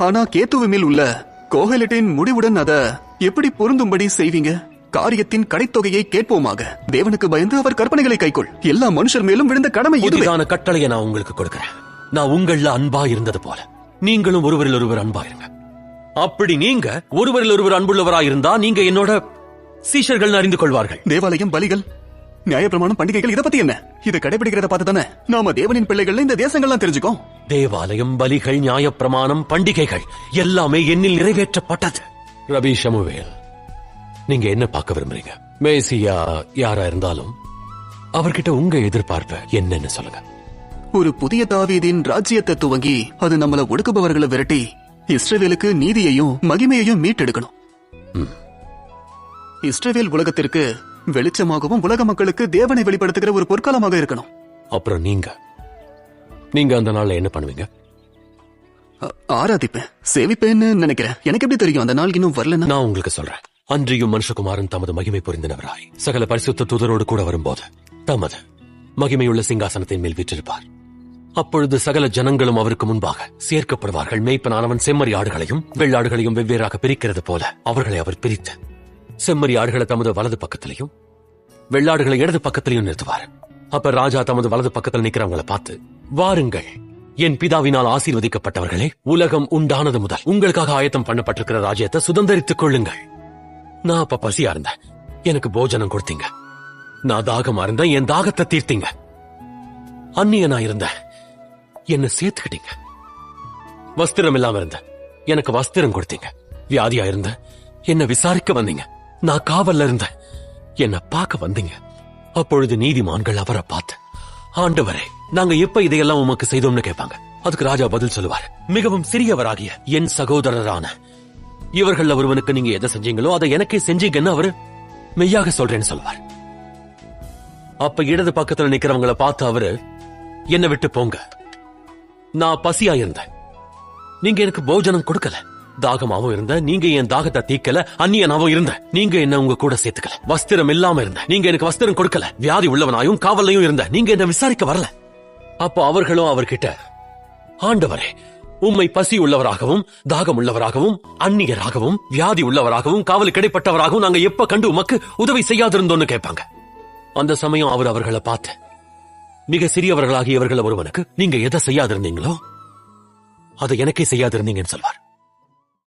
ஆனா கேத்துவு மேல் உள்ள கோஹெலட்டின் முடிவுடன் அத எப்படி பொருந்தும்படி செய்வீங்க? காரியத்தின் கடைத்தொகையை கேட்போமாக. தேவனுக்கு பயந்து அவர் கற்பனைகளை கைக்கொள். எல்லா மனுஷர் மேலும் விழுந்த கடமை இதுதான கட்டளையை நான் உங்களுக்கு கொடுக்கிறேன். நான் உங்கள அன்பா இருந்தது போல நீங்களும் ஒருவரில் ஒருவர் அன்பா இருங்க. அப்படி நீங்க ஒருவரில் ஒருவர் அன்புள்ளவராயிருந்தா நீங்க என்னோட சீஷர்கள் அறிந்து கொள்வார்கள். தேவாலயம், பலிகள், நியாயப்பிரமாணம், பண்டிகைகள், இதை பத்தி என்ன? இதை கடைபிடிக்கிறத பார்த்து தானே நாம தேவனின் பிள்ளைகள் இந்த தேசங்கள்லாம் தெரிஞ்சுக்கோம். தேவாலயம், பலிகள், நியாயப்பிரமாணம், பண்டிகைகள் எல்லாமே என்னில் நிறைவேற்றப்பட்டது. ரபி ஷமுவேல், நீங்க என்ன பார்க்க விரும்புறீங்க? மேசியா யாரா இருந்தாலும் அவர்கிட்ட உங்க எதிர்பார்ப்ப என்னன்னு சொல்லுங்க. ஒரு புதிய தாவீதின் ராஜ்யத்தை துவங்கி அது நம்மள ஒடுக்குபவர்களை விரட்டி இஸ்ரவேலுக்கு நீதியையும் மகிமையையும் மீட்டெடுக்கணும். இஸ்ரவேல் உலகத்திற்கு வெளிச்சமாகவும் உலக மக்களுக்கு தேவனை வெளிப்படுத்துகிற ஒரு பொற்காலமாக இருக்கணும். அப்புறம் நீங்க அந்த நாள்ல என்ன பண்ணுவீங்க? ஆராதிப்பேன், சேவிப்பேன்னு நினைக்கிறேன். எனக்கு எப்படி தெரியும் அந்த நாள் இன்னும் வரலன்னா? நான் உங்களுக்கு சொல்றேன். அன்றியும் மனுஷகுமாரன் தமது மகிமை புரிந்தனவராய் சகல பரிசுத்த தூதரோடு கூட வரும்போது தமது மகிமையுள்ள சிங்காசனத்தின் மேல் வீற்றிருப்பார். அப்பொழுது சகல ஜனங்களும் அவருக்கு முன்பாக சேர்க்கப்படுவார்கள். மேய்ப்பனானவன் செம்மறி ஆடுகளையும் வெள்ளாடுகளையும் வெவ்வேறாக பிரிக்கிறது போல அவர்களை அவர் பிரித்து செம்மறி ஆடுகளை தமது வலது பக்கத்திலையும் வெள்ளாடுகளை இடது பக்கத்திலையும் நிறுத்துவார். அப்ப ராஜா தமது வலது பக்கத்தில் நிக்கிறவங்களை பார்த்து, வாருங்கள் என் பிதாவினால் ஆசீர்வதிக்கப்பட்டவர்களே, உலகம் உண்டானது முதல் உங்களுக்காக ஆயத்தம் பண்ணப்பட்டிருக்கிற ராஜ்யத்தை சுதந்திரித்துக் கொள்ளுங்கள். நான் அப்ப பசியா இருந்தேன், எனக்கு போஜனம் கொடுத்தீங்க. நான் தாகமா இருந்தேன், என் தாகத்தை தீர்த்தீங்க. அந்நியனா இருந்தேன், என்ன சேர்த்துக்கிட்டீங்க. வஸ்திரம் இல்லாம இருந்தேன், எனக்கு வஸ்திரம் கொடுத்தீங்க. வியாதியா இருந்தேன், என்ன விசாரிக்க வந்தீங்க. நான் காவல்ல இருந்தேன், என்ன பார்க்க வந்தீங்க. அப்பொழுது நீதிமான்கள் அவரை பார்த்து, ஆண்டவரே, நாங்க எப்ப இதையெல்லாம் உமக்கு செய்தோம்னு கேட்பாங்க. அதுக்கு ராஜா பதில் சொல்லுவார், மிகவும் சிறியவராகிய என் சகோதரரான இவர்கள் ஒருவனுக்கு நீங்க எதை செஞ்சீங்களோ அதை எனக்கே செஞ்சீங்கன்னு அவரு மெய்யாக சொல்றேன்னு சொல்லுவார். அப்ப இடது பக்கத்துல நிக்கிறவங்களை பார்த்து அவரு, என்ன விட்டு போங்க, நான் பசியா இருந்தேன், நீங்க எனக்கு போஜனம் கொடுக்கல. தாகமாவும் இருந்த, நீங்க என் தாகத்தை தீக்கல. அந்நியனாவும் இருந்த, நீங்க என்ன உங்க கூட சேர்த்துக்கல. வஸ்திரம் இல்லாம இருந்த, நீங்க எனக்கு வஸ்திரம் கொடுக்கல. வியாதி உள்ளவனாயும் காவல்லையும் இருந்த, நீங்க என்ன விசாரிக்க வரல. அப்போ அவர்களும் அவர்கிட்ட, ஆண்டவரே, உம்மை பசி உள்ளவராகவும் தாகம் உள்ளவராகவும் அந்நியராகவும் வியாதி உள்ளவராகவும் காவலுக்கு இடைப்பட்டவராகவும் நாங்க எப்ப கண்டு உமக்கு உதவி செய்யாதிருந்தோன்னு கேட்பாங்க. அந்த சமயம் அவர் அவர்களை பார்த்து, மிக சிறியவர்களாகிய இவர்கள் ஒருவனுக்கு நீங்க எதை செய்யாதிருந்தீங்களோ அதை எனக்கே செய்யாதிருந்தீங்கன்னு சொல்வார்.